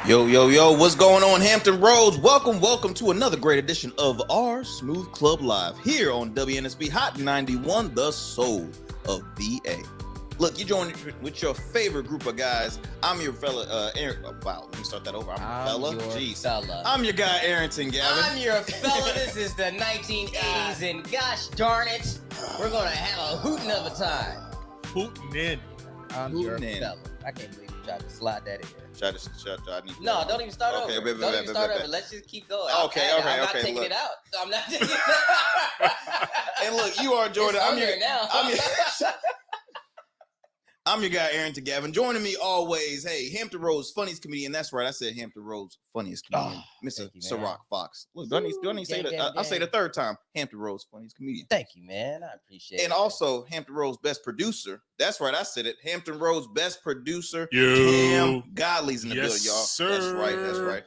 Yo, what's going on, Hampton Roads? Welcome to another great edition of our Smooth Club Live here on WNSB Hot 91, the soul of VA. Look, you joined with your favorite group of guys. I'm your fella, Aaron. Wow, let me start that over. I'm your fella. Fella. I'm your guy, Arrington Gavin. I'm your fella. This is the 1980s, and gosh darn it, we're gonna have a hootin' of a time. Hootin' in. I'm your fella. I can't believe you tried to slide that in there. I need to No, don't even start over. Don't even start over. Let's just keep going. Okay. I'm not taking look. it out. I'm not taking it out. And look, you are Jordan. I'm here now. I'm your guy, Arrington Gavin. Joining me always, hey, Hampton Roads funniest comedian. That's right, I said Hampton Roads funniest comedian, Mr. Ciroc Fox. Look, do I need to say that? I'll say the third time, Hampton Roads funniest comedian. Thank you, man. I appreciate it. And also Hampton Roads best producer. That's right, I said it. Hampton Roads best producer. Yo. Cam Godley's in the building, y'all. Sir. That's right.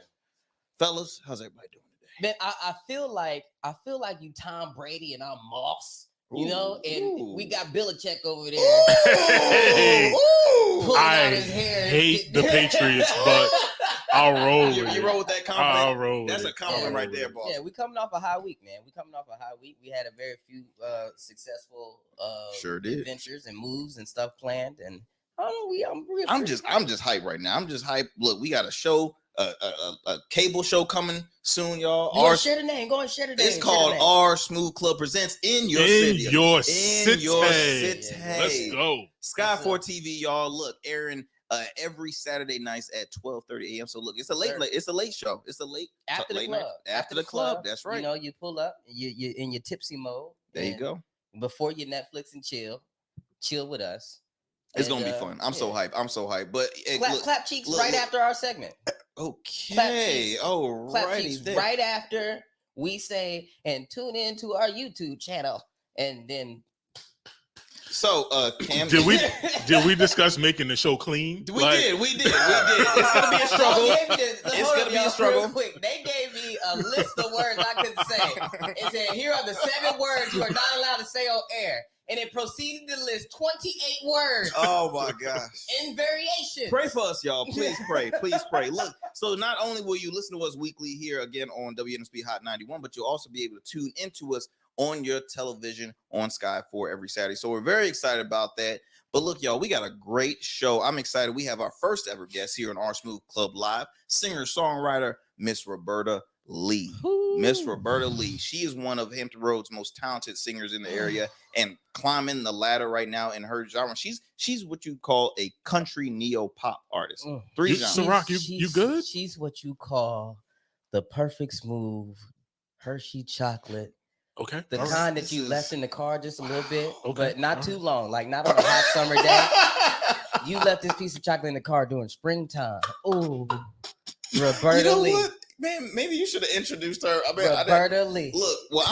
Fellas, how's everybody doing today? Man, I feel like you Tom Brady and I'm Moss. You know, and we got Belichick over there. Hey, pulling I out his hair. hate the Patriots, but I'll roll with it. You roll with that compliment? I'll roll with That's it. a compliment right there, boss. Yeah, we coming off a high week, man. We had a very few successful Sure did. adventures and moves and stuff planned, and I'm just hyped right now. I'm just hyped. Look, we got a show, a cable show coming soon, y'all. Go and share the name. It's called Our Smooth Club Presents in Your City. In your city. Let's go. Sky 4 TV, y'all. Look, airing every Saturday nights at 12:30 a.m. So look, it's a late show. It's a late after the late club. Night. After the club. That's right. You know, you pull up, you in your tipsy mode. There you go. Before you Netflix and chill with us. It's gonna be fun. I'm so hyped. But clap cheeks right after our segment. Okay. Oh, clap cheeks right after we say and tune in to our YouTube channel, and then. So, Cam, did we discuss making the show clean? We did. It's gonna be a struggle. It's gonna be a struggle. Real quick, they gave me a list of words I couldn't say. It said, "Here are the 7 words you are not allowed to say on air." And it proceeded to list 28 words. Oh my gosh. In variation. Pray for us, y'all. Please pray. Please pray. Look, so not only will you listen to us weekly here again on WNSB Hot 91, but you'll also be able to tune into us on your television on Sky 4 every Saturday. So we're very excited about that. But look, y'all, we got a great show. I'm excited. We have our first ever guest here on Our Smooth Club Live, singer-songwriter, Miss Roberta Lee. Miss Roberta Lee. She is one of Hampton Roads' most talented singers in the area and climbing the ladder right now in her genre. She's what you call a country neo-pop artist. 3 genres. Ciroc, you good? She's what you call the perfect smooth Hershey chocolate. Okay. The kind that you left in the car just a little bit, but not too right. long. Like not on a hot summer day. You left this piece of chocolate in the car during springtime. Ooh, Roberta Lee. What? Man, maybe you should have introduced her. Roberta Lee. Look, well,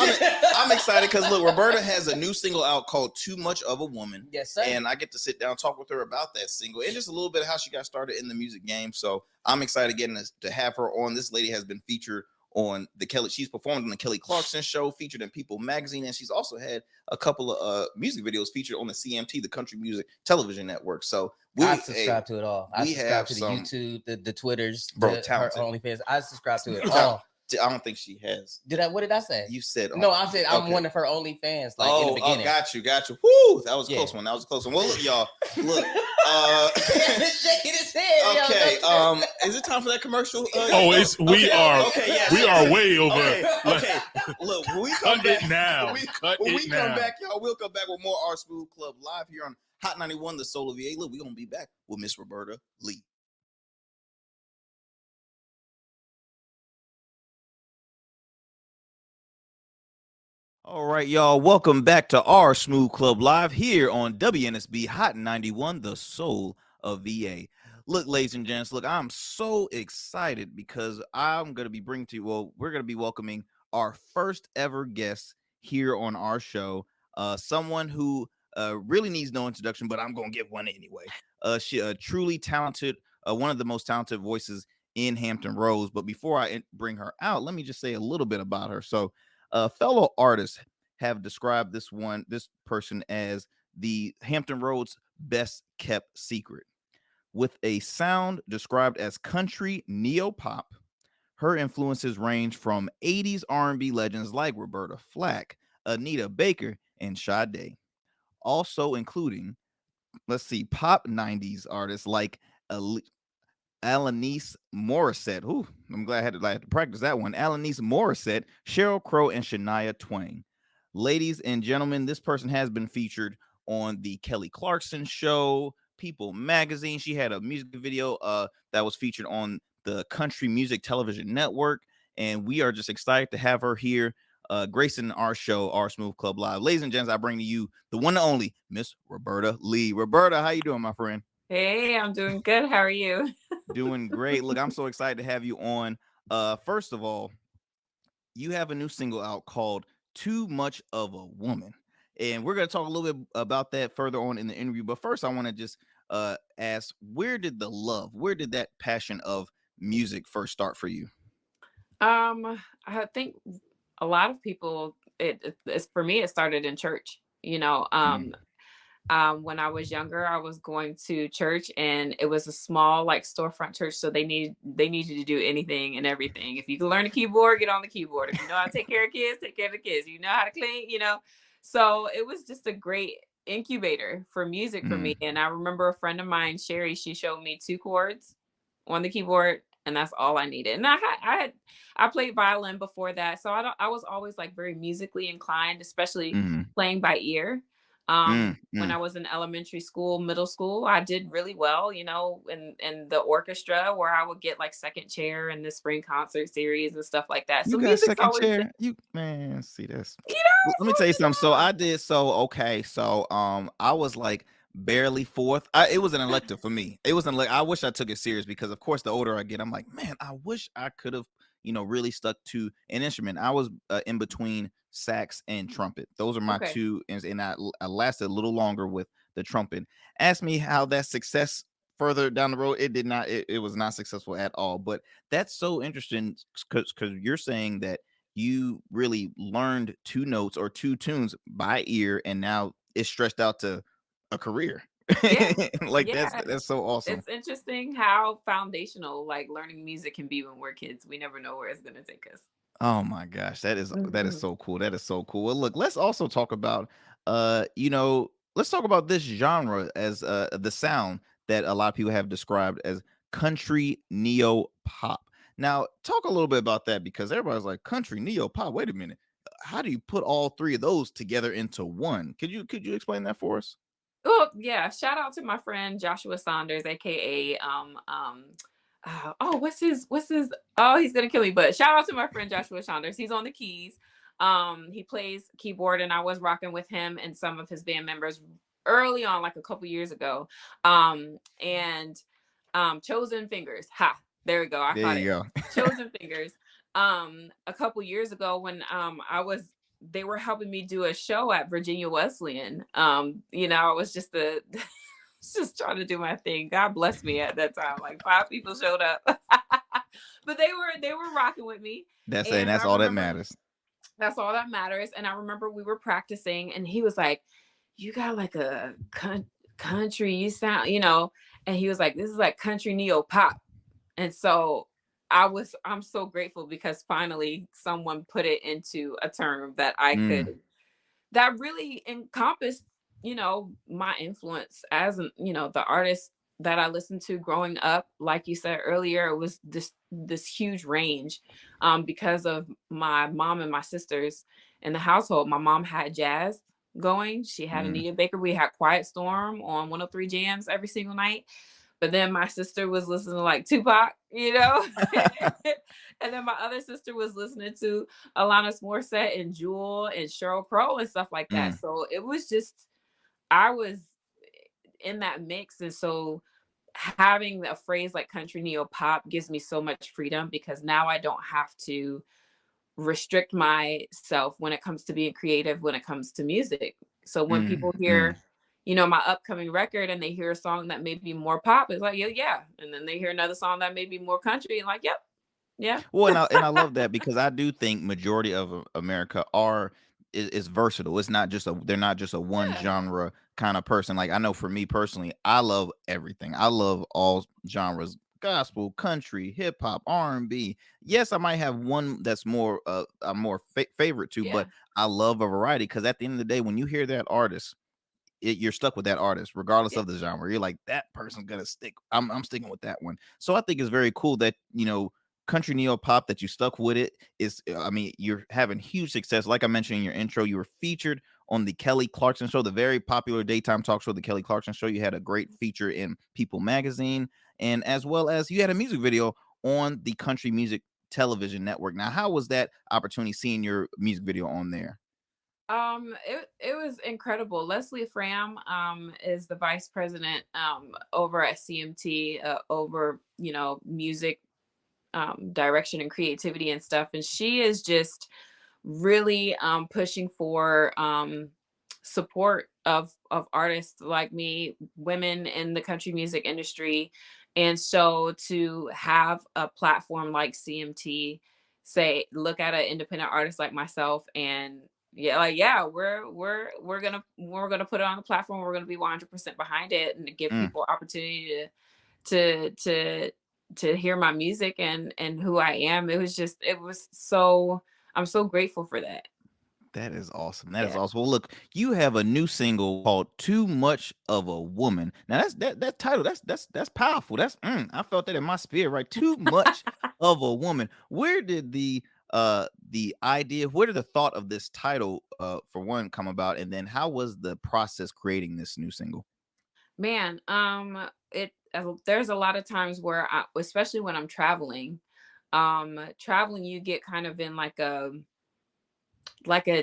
I'm excited because look, Roberta has a new single out called "Too Much of a Woman." Yes, sir. And I get to sit down talk with her about that single and just a little bit of how she got started in the music game. So I'm excited getting to have her on. This lady has been featured on she's performed on the Kelly Clarkson show, featured in People magazine, and she's also had a couple of music videos featured on the CMT, the Country Music Television Network. So I subscribe to it all. I subscribe to the YouTube, the Twitters, her OnlyFans. I subscribe to it all. I don't think she has. What did I say? You said no. I said I'm one of her OnlyFans. Like in the beginning. Got you. Woo, that was a close one. Well, look, y'all. Look, shaking his head. Okay. Is it time for that commercial? We are way over. Okay. Look, when we come back now. When we come back, y'all, we'll come back with more Our Smooth Club Live here on Hot 91, the Soul of VA. Look, we're gonna be back with Miss Roberta Lee. All right, y'all. Welcome back to Our Smooth Club Live here on WNSB Hot 91, the Soul of VA. Look, ladies and gents, I'm so excited because we're going to be welcoming our first ever guest here on our show. Someone who really needs no introduction, but I'm going to give one anyway. She truly talented, one of the most talented voices in Hampton Roads. But before I bring her out, let me just say a little bit about her. So, fellow artists have described this person as the Hampton Roads best kept secret. With a sound described as country neo-pop, her influences range from 80s R&B legends like Roberta Flack, Anita Baker, and Sade, also including, let's see, pop 90s artists like Alanis Morissette. Ooh, I'm glad I had to practice that one. Alanis Morissette, Sheryl Crow, and Shania Twain. Ladies and gentlemen, this person has been featured on the Kelly Clarkson show, People Magazine. She had a music video that was featured on the Country Music Television Network, and we are just excited to have her here, gracing our show, Our Smooth Club Live. Ladies and gents, I bring to you the one and only Miss Roberta Lee. Roberta, how you doing, my friend? Hey, I'm doing good. How are you? Doing great. Look, I'm so excited to have you on. First of all, you have a new single out called Too Much of a Woman. And we're going to talk a little bit about that further on in the interview. But first, I want to just ask, where did that passion of music first start for you? I think a lot of people, it's for me, it started in church. When I was younger, I was going to church, and it was a small like storefront church. So they need you to do anything and everything. If you can learn the keyboard, get on the keyboard. If you know how to take care of kids, take care of the kids. You know how to clean, So it was just a great incubator for music for me. And I remember a friend of mine, Sherry, she showed me 2 chords on the keyboard, and that's all I needed. And I played violin before that, so I was always like very musically inclined, especially playing by ear. When I was in elementary school, middle school, I did really well, in the orchestra, where I would get like second chair in the spring concert series and stuff like that. So you got second chair? See this. Let me tell you something. So I did I was like barely fourth. It was an elective for me. It wasn't like, I wish I took it serious, because of course the older I get, I'm like, man, I wish I could have, really stuck to an instrument. I was in between sax and trumpet. Those are my two, and I lasted a little longer with the trumpet. Ask me how that success further down the road, it was not successful at all. But that's so interesting, because you're saying that you really learned 2 notes or 2 tunes by ear, and now it's stretched out to a career. Yeah. That's so awesome. It's interesting how foundational like learning music can be when we're kids. We never know where it's going to take us. Oh my gosh, that is so cool. That is so cool. Well, look, let's also talk about let's talk about this genre as the sound that a lot of people have described as country neo pop. Now, talk a little bit about that, because everybody's like, country neo pop. Wait a minute. How do you put all 3 of those together into one? Could you explain that for us? Oh yeah, shout out to my friend Joshua Saunders, aka what's his oh, he's gonna kill me, but shout out to my friend Joshua Saunders. He's on the keys. He plays keyboard, and I was rocking with him and some of his band members early on, like a couple years ago. Chosen Fingers. Ha, there we go. There you go. Chosen Fingers. A couple years ago, when they were helping me do a show at Virginia Wesleyan. I was just just trying to do my thing. God bless me at that time. Like 5 people showed up, but they were rocking with me. That's all that matters. That's all that matters. And I remember we were practicing, and he was like, "You got like a country, you sound, and he was like, "This is like country neo pop." And so I'm so grateful, because finally someone put it into a term that I could, that really encompassed, my influence as, the artist that I listened to growing up. Like you said earlier, it was this huge range, because of my mom and my sisters in the household. My mom had jazz going. She had Anita Baker. We had Quiet Storm on 103 Jams every single night. But then my sister was listening to like Tupac, and then my other sister was listening to Alanis Morissette and Jewel and Sheryl Crow and stuff like that. So it was just, I was in that mix. And so having a phrase like country neo pop gives me so much freedom, because now I don't have to restrict myself when it comes to being creative, when it comes to music. So when people hear my upcoming record, and they hear a song that may be more pop, it's like, yeah. And then they hear another song that may be more country, and like, yep. Yeah. Well, and I love that, because I do think majority of America is versatile. It's not just they're not just a one genre kind of person. Like I know for me personally, I love everything. I love all genres: gospel, country, hip hop, R&B. Yes, I might have one that's more I'm more favorite to, Yeah. but I love a variety because at the end of the day, when you hear that artist, you're stuck with that artist regardless Yeah. of the genre. You're like, that person's gonna stick. I'm sticking with that one. So I think it's very cool that country neo pop, that you stuck with it. Is I mean, you're having huge success. Like I mentioned in your intro, you were featured on the Kelly Clarkson Show, the very popular daytime talk show, the Kelly Clarkson Show. You had a great feature in People Magazine, and as well as you had a music video on the Country Music Television Network. Now, how was that opportunity seeing your music video on there? It was incredible. Leslie Fram is the vice president over at CMT, over music direction and creativity and stuff, and she is just really pushing for support of artists like me, women in the country music industry. And so to have a platform like CMT say, look at an independent artist like myself, and yeah, like, yeah, we're gonna put it on the platform. We're gonna be 100% behind it and give Mm. people opportunity to to to hear my music and who I am. It was so, I'm so grateful for that. That is awesome. That is Yeah. awesome. Well, look, you have a new single called "Too Much of a Woman." Now, that title. That's powerful. I felt that in my spirit. Right, "Too Much of a Woman." Where did the idea? Where did the thought of this title, for one, come about, and then how was the process creating this new single? Man, there's a lot of times where especially when I'm traveling, you get kind of in like a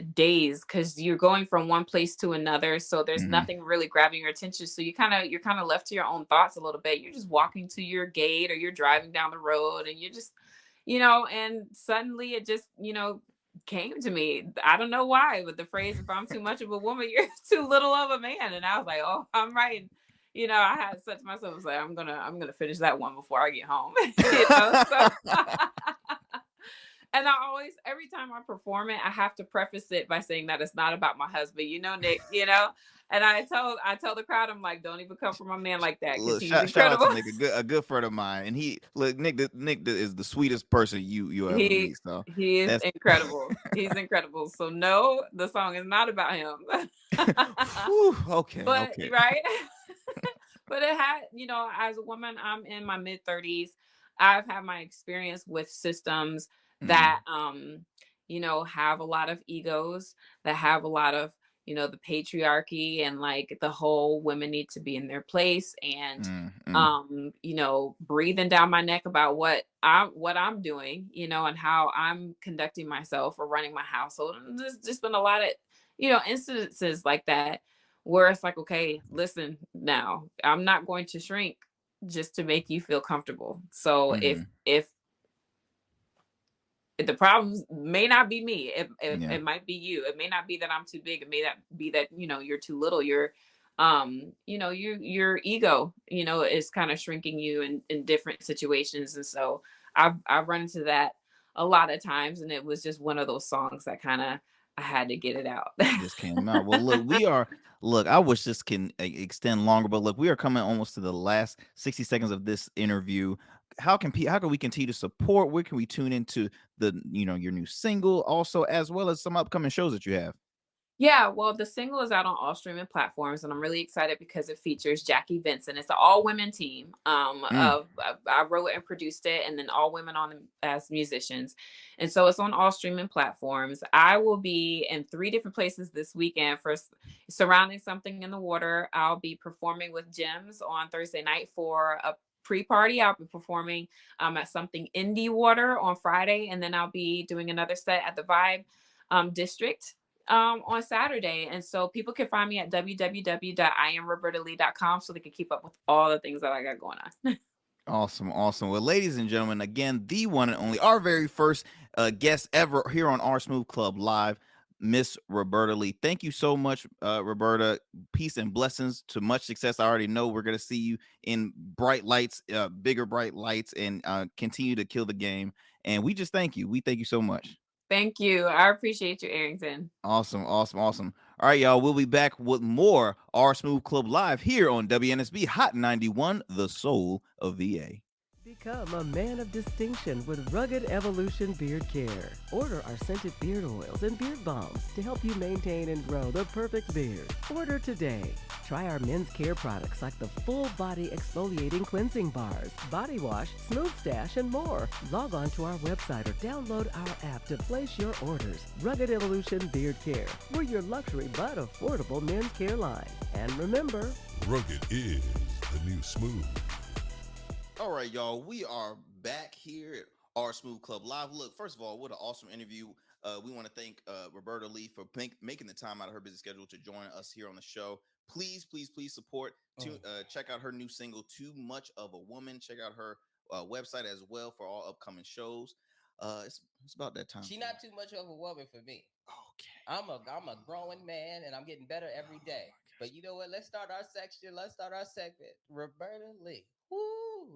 daze because you're going from one place to another, so there's Hmm. nothing really grabbing your attention, so you're kind of left to your own thoughts a little bit. You're just walking to your gate or you're driving down the road and you're just, and suddenly it just, came to me. I don't know why, but the phrase, if I'm too much of a woman, you're too little of a man. And I was like, oh, I'm right. I had said to myself, I was like, I'm gonna finish that one before I get home. So and I always, every time I perform it, I have to preface it by saying that it's not about my husband, Nick, And I tell the crowd, I'm like, don't even come for my man like that because Look, he's shout out incredible. to Nick, a good friend of mine, and he look Nick. Nick is the sweetest person you ever he meet. So he is that's incredible. He's incredible. So no, the song is not about him. Whew, okay, But okay. right. But it had, as a woman, I'm in my mid 30s. I've had my experience with systems that Mm, have a lot of egos, that have a lot of, the patriarchy and like the whole women need to be in their place, and mm, mm. breathing down my neck about what I'm doing, and how I'm conducting myself or running my household. And there's just been a lot of, incidences like that where it's like, okay, listen, now I'm not going to shrink just to make you feel comfortable. So if Mhm. the problems may not be me, Yeah. it might be you. It may not be that I'm too big. It may not be that you're too little. Your ego is kind of shrinking you in different situations. And so I've run into that a lot of times, and it was just one of those songs that kind of, I had to get it out. Just came out. Well, look, look, I wish this can extend longer, but look, we are coming almost to the last 60 seconds of this interview. How can we continue to support? Where can we tune into your new single, also as well as some upcoming shows that you have? Yeah, well, the single is out on all streaming platforms, and I'm really excited because it features Jackie Vincent. It's an all-women team. Mm, I wrote and produced it, and then all women on as musicians, and so it's on all streaming platforms. I will be in 3 different places this weekend for surrounding something in the water. I'll be performing with Gems on Thursday night for a pre-party. I'll be performing at something indie water on Friday, and then I'll be doing another set at the Vibe District on Saturday. And so people can find me at www.iamrobertalee.com so they can keep up with all the things that I got going on. awesome, awesome. Well, ladies and gentlemen, again, the one and only, our very first guest ever here on our Smooth Club Live, Miss Roberta Lee. Thank you so much, Roberta. Peace and blessings to much success. I already know we're gonna see you in bright lights, bigger bright lights, and continue to kill the game. And we just thank you. We thank you so much. Thank you. I appreciate you, Arrington. Awesome. All right, y'all. We'll be back with more R Smooth Club Live here on WNSB Hot 91, the soul of VA. Become a man of distinction with Rugged Evolution Beard Care. Order our scented beard oils and beard balms to help you maintain and grow the perfect beard. Order today. Try our men's care products like the full body exfoliating cleansing bars, body wash, smooth stash, and more. Log on to our website or download our app to place your orders. Rugged Evolution Beard Care. We're your luxury but affordable men's care line. And remember, Rugged is the new smooth. All right, y'all. We are back here at R Smooth Club Live. Look, first of all, what an awesome interview. We want to thank Roberta Lee for making the time out of her busy schedule to join us here on the show. Please support. Check out her new single, Too Much of a Woman. Check out her website as well for all upcoming shows. It's about that time. She's not too much of a woman for me. Okay. I'm a growing man, and I'm getting better every day. But you know what? Let's start our section. Let's start our segment. Roberta Lee. Woo!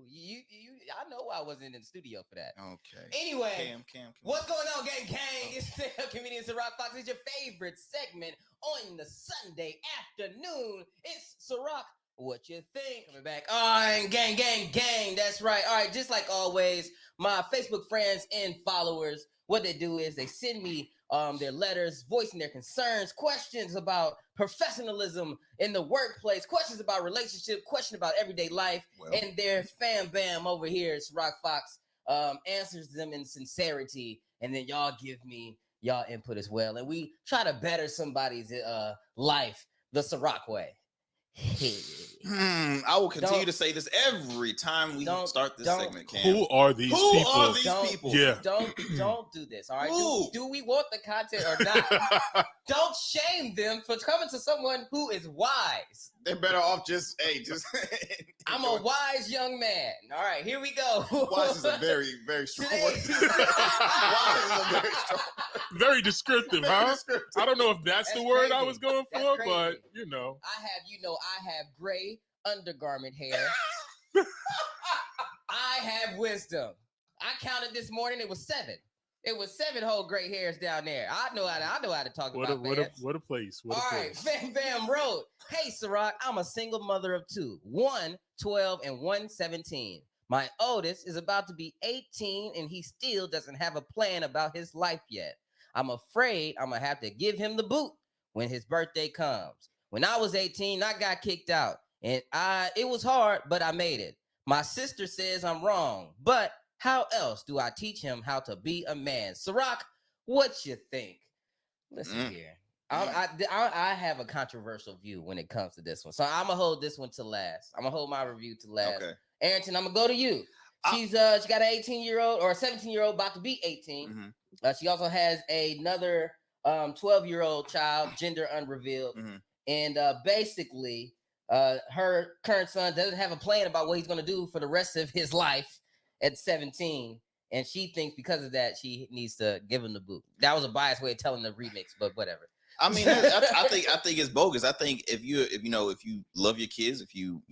I know I wasn't in the studio for that. Okay. Anyway, Cam. what's going on, gang? It's the comedian Ciroc Fox. It's your favorite segment on the Sunday afternoon. It's Ciroc. What you think? Coming back. All right, gang. That's right. All right, just like always, my Facebook friends and followers, what they do is they send me their letters, voicing their concerns, questions about professionalism in the workplace, questions about relationship, questions about everyday life, and their fam bam over here, it's Ciroc Fox, answers them in sincerity, and then y'all give me y'all input as well, and we try to better somebody's life the Ciroc way. I will continue to say this every time we start this segment, Cam. Who are these people? Yeah. Don't do this. All right. Do we want the content or not? Don't shame them for coming to someone who is wise. They're better off just. I'm a wise young man. All right, here we go. Wise is a very, very strong word. Wise is a very strong word. Very descriptive, huh? I don't know if that's the word I was going for, but you know. I have gray undergarment hair. I have wisdom. I counted this morning. It was 7. It was 7 whole gray hairs down there. I know how to talk about that. What a place. All right, Fam Bam wrote, "Hey, Ciroc, I'm a single mother of 2, one 12 and one 17. My oldest is about to be 18 and he still doesn't have a plan about his life yet. I'm afraid I'm going to have to give him the boot when his birthday comes. When I was 18, I got kicked out and it was hard, but I made it. My sister says I'm wrong, but how else do I teach him how to be a man? Ciroc, what you think?" Listen here. I have a controversial view when it comes to this one. So I'm going to hold this one to last. I'm going to hold my review to last. Okay. Arrington, I'm going to go to you. She got an 18-year-old or a 17-year-old about to be 18. Mm-hmm. She also has another 12-year-old child, gender unrevealed. Mm-hmm. And basically, her current son doesn't have a plan about what he's going to do for the rest of his life at 17. And she thinks because of that, she needs to give him the boot. That was a biased way of telling the remix, but whatever. I mean, I think it's bogus. I think if you love your kids, if you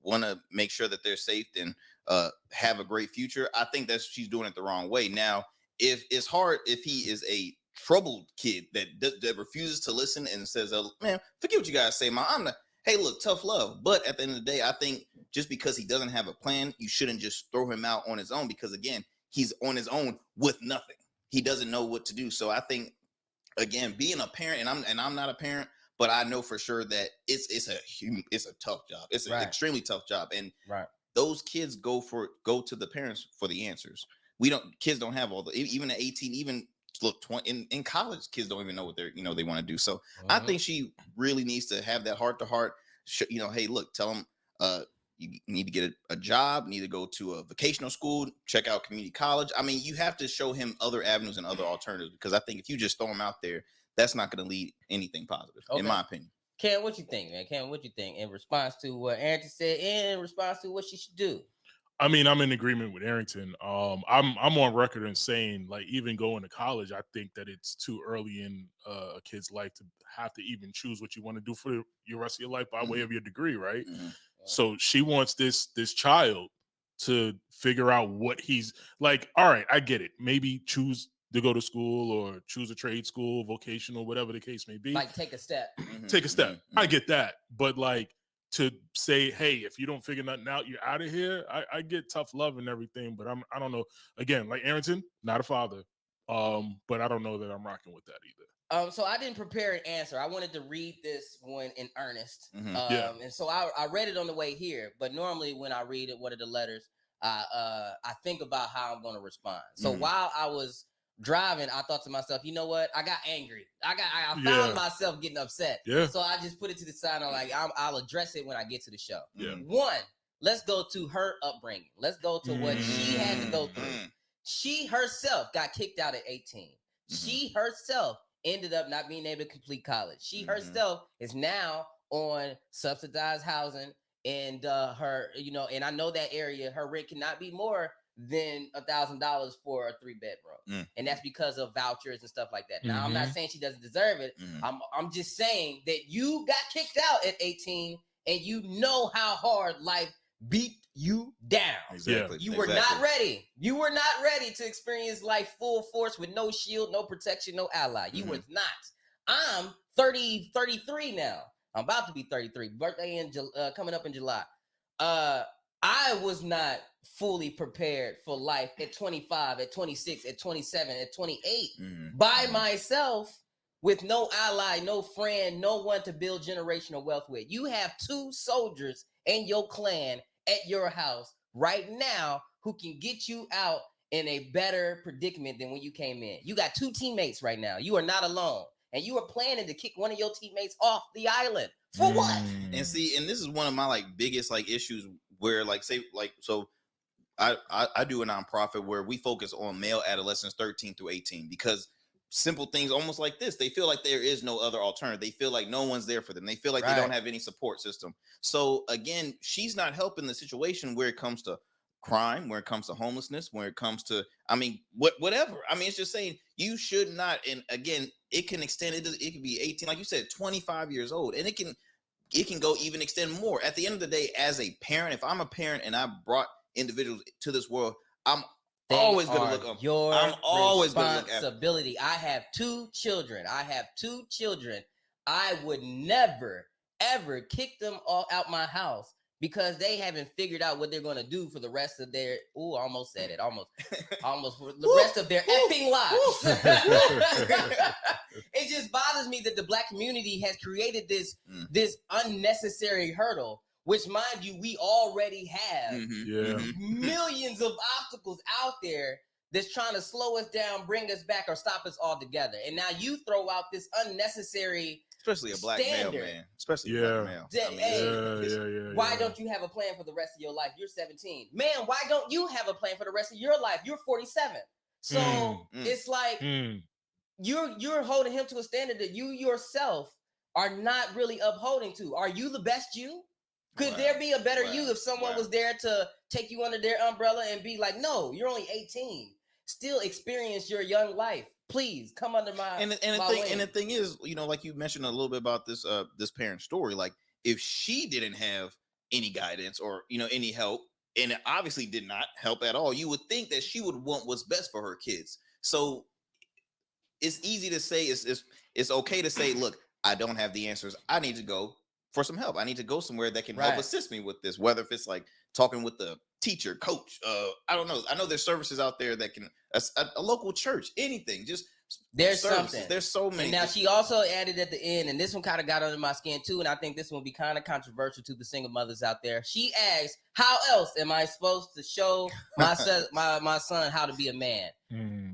want to make sure that they're safe and have a great future, I think she's doing it the wrong way. Now, if it's hard, if he is a troubled kid that refuses to listen and says, "Man, forget what you guys say, Mom. Hey, look, tough love." But at the end of the day, I think just because he doesn't have a plan, you shouldn't just throw him out on his own, because again, he's on his own with nothing. He doesn't know what to do. So I think, again, being a parent, and I'm not a parent, but I know for sure that it's a tough job. It's an extremely tough job, and those kids go to the parents for the answers. Kids don't have all the, even at 18, even look, 20, in college, kids don't even know what they want to do. So I think she really needs to have that heart to heart. Hey, look, tell them you need to get a job, need to go to a vocational school, check out community college. I mean, you have to show him other avenues and other alternatives, because I think if you just throw him out there, that's not going to lead anything positive, in my opinion. Cam, what you think, man? Cam, what you think in response to what Arrington said, in response to what she should do? I mean, I'm in agreement with Arrington. I'm on record in saying, like, even going to college, I think that it's too early in a kid's life to have to even choose what you want to do for your rest of your life by way of your degree, right? Mm-hmm. So she wants this child to figure out what he's like. All right, I get it. Maybe choose to go to school or choose a trade school, vocational, whatever the case may be. Like take a step. Take a step. I get that. But like to say, hey, if you don't figure nothing out, you're out of here. I get tough love and everything, but I don't know. Again, like Arrington, not a father. But I don't know that I'm rocking with that either. So I didn't prepare an answer. I wanted to read this one in earnest. Yeah. And so I read it on the way here, but normally when I read it, one of the letters, I think about how I'm going to respond. So while I was driving, I thought to myself, you know what? I got angry. I found myself getting upset. Yeah. So I just put it to the side. I'm like, I'll address it when I get to the show. Yeah. One, let's go to her upbringing. Let's go to what she had to go through. She herself got kicked out at 18. She herself ended up not being able to complete college. She herself is now on subsidized housing, and her, and I know that area, her rent cannot be more than $1,000 for a 3-bedroom, and that's because of vouchers and stuff like that. Now, I'm not saying she doesn't deserve it. I'm just saying that you got kicked out at 18, and you know how hard life beat you down. Exactly. You were not ready. You were not ready to experience life full force with no shield, no protection, no ally. You was not. I'm 33 now. I'm about to be 33. Birthday coming up in July. I was not fully prepared for life at 25, at 26, at 27, at 28 by myself with no ally, no friend, no one to build generational wealth with. You have 2 soldiers in your clan at your house right now who can get you out in a better predicament than when you came in. You got 2 teammates right now. You are not alone. And you are planning to kick one of your teammates off the island. For what? And see, and this is one of my biggest issues where so I do a nonprofit where we focus on male adolescents 13 through 18 because simple things almost like this, they feel like there is no other alternative. They feel like no one's there for them. They feel like they don't have any support system. So again, she's not helping the situation where it comes to crime, where it comes to homelessness, where it comes to, whatever. It's just saying you should not. And again, it can extend it. It can be 18, like you said, 25 years old, and it can go even extend more. At the end of the day, as a parent, if I'm a parent and I brought individuals to this world, I'm always going to look up. I'm always going to look at responsibility. I have 2 children. I would never, ever kick them all out my house because they haven't figured out what they're going to do for the rest of their, almost said it, almost for the rest of their effing lives. It just bothers me that the Black community has created this unnecessary hurdle, which, mind you, we already have millions of obstacles out there that's trying to slow us down, bring us back, or stop us altogether. And now you throw out this unnecessary, especially a Black male, man. Especially a Black male. Why don't you have a plan for the rest of your life? You're 17. Man, why don't you have a plan for the rest of your life? You're 47. So it's like you're holding him to a standard that you yourself are not really upholding to. Are you the best you? Could there be a better you if someone was there to take you under their umbrella and be like, no, you're only 18. Still experience your young life. Please come under my and the thing is, like you mentioned a little bit about this this parent story. Like if she didn't have any guidance or any help, and it obviously did not help at all, you would think that she would want what's best for her kids. So it's easy to say, it's okay to say, look, I don't have the answers. I need to go for some help. I need to go somewhere that can help assist me with this, whether if it's like talking with the teacher, coach, I don't know. I know there's services out there that can, a local church, anything, just there's services. something. There's so many. And now she also added at the end, and this one kind of got under my skin too, and I think this one will be kind of controversial to the single mothers out there. She asked, how else am I supposed to show my son, my son how to be a man?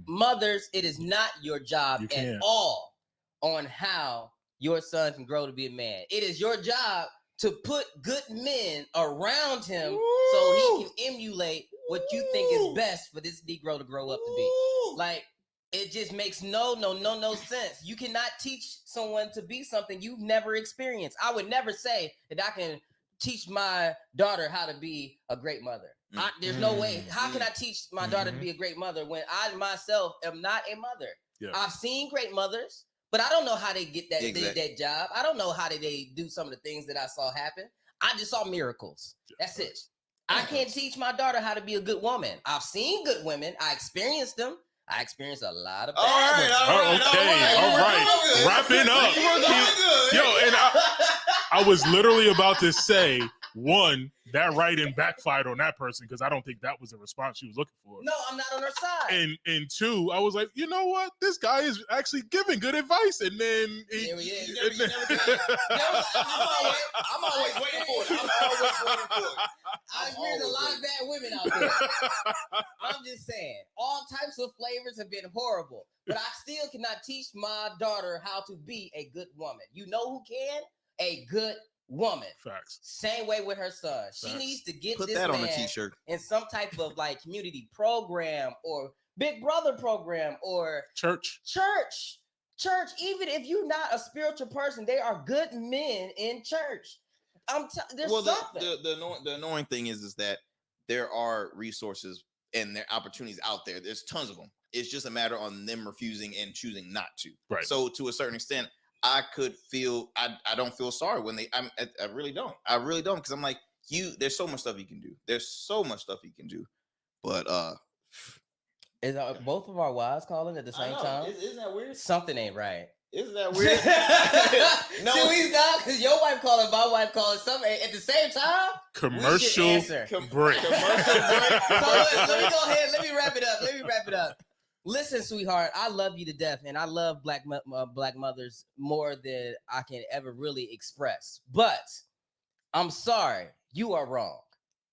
Mothers, it is not your job at all on how your son can grow to be a man. It is your job to put good men around him so he can emulate what you think is best for this Negro to grow up to be. Like, it just makes no sense. You cannot teach someone to be something you've never experienced. I would never say that I can teach my daughter how to be a great mother. There's no way. How can I teach my daughter to be a great mother when I myself am not a mother? Yeah. I've seen great mothers, but I don't know how they get that job. I don't know how they do some of the things that I saw happen. I just saw miracles. That's it. I can't teach my daughter how to be a good woman. I've seen good women. I experienced them. I experienced a lot of All right, bad all ones. right, all right. Wrapping up. You were doing good. Yo, and I was literally about to say, one, that writing backfired on that person because I don't think that was the response she was looking for. No, I'm not on her side. And two, I was like, you know what? This guy is actually giving good advice. And then There he is. You never did. I'm always waiting for it. I'm always waiting for it. I experienced a lot of bad women out there. I'm just saying, all types of flavors have been horrible, but I still cannot teach my daughter how to be a good woman. You know who can? A good woman. Facts. Same way with her son. She Facts. needs to get Put this that on a man t-shirt. in some type of like community program or Big Brother program or Church. church. Even if you're not a spiritual person, they are good men in church. There's Well, something. the annoying thing is that there are resources and there are opportunities out there. There's tons of them. It's just a matter on them refusing and choosing not to. Right. So to a certain extent, I could feel I don't feel sorry when I really don't. I really don't, because I'm like, there's so much stuff you can do. There's so much stuff you can do. But Is both of our wives calling at the same time? Isn't that weird? Something ain't right. Isn't that weird? No, so we not because your wife calling, my wife calling, something at the same time. Commercial We should answer. break. Commercial break. So let me go ahead. Let me wrap it up. Listen, sweetheart, I love you to death, and I love black mothers more than I can ever really express. But I'm sorry, you are wrong.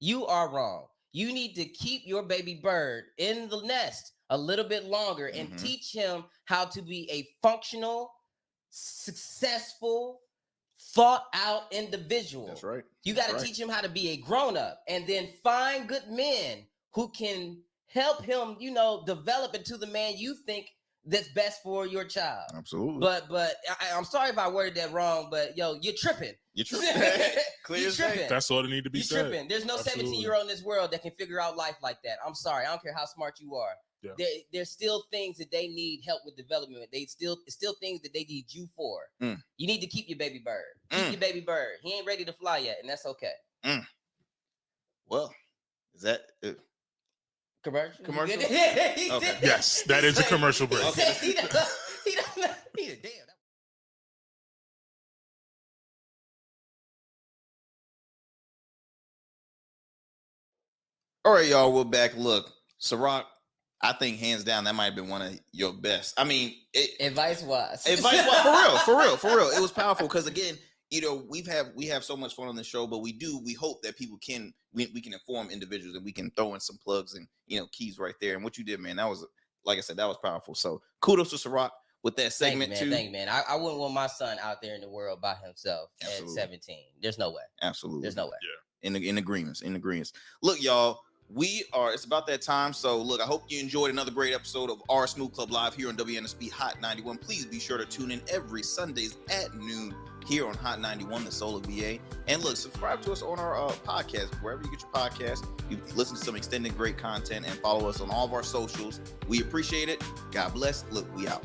You are wrong. You need to keep your baby bird in the nest a little bit longer and teach him how to be a functional, successful, thought-out individual. That's right. You got to teach him how to be a grown-up, and then find good men who can help him, develop into the man you think that's best for your child. Absolutely. But I'm sorry if I worded that wrong, but you're tripping. You're tripping. Clear You're as day. tripping. That's all that need to be You're said. tripping. There's no Absolutely. 17-year-old in this world that can figure out life like that. I'm sorry. I don't care how smart you are. Yeah. There's still things that they need help with development. It's still things that they need you for. Mm. You need to keep your baby bird. Keep your baby bird. He ain't ready to fly yet, and that's okay. Well, is that Commercial? Commercial? He Okay. did Yes, that is a commercial break. Okay. He damn. All right, y'all, we're back. Look, Ciroc, I think hands down that might have been one of your best. I mean, Advice-wise. For real. It was powerful because again, we have so much fun on the show, but we hope that people can inform individuals and we can throw in some plugs and keys right there. And what you did, man, that was, like I said, that was powerful. So kudos to Ciroc with that segment too. Thank you, man. I wouldn't want my son out there in the world by himself Absolutely. at 17. There's no way. Absolutely. There's no way. In agreements. Look, y'all, it's about that time. So look, I hope you enjoyed another great episode of our Smooth Club Live here on WNSB Hot 91. Please be sure to tune in every Sundays at noon here on Hot 91, the Soul of VA. And look, subscribe to us on our podcast, wherever you get your podcast. You listen to some extended great content and follow us on all of our socials. We appreciate it. God bless. Look, we out.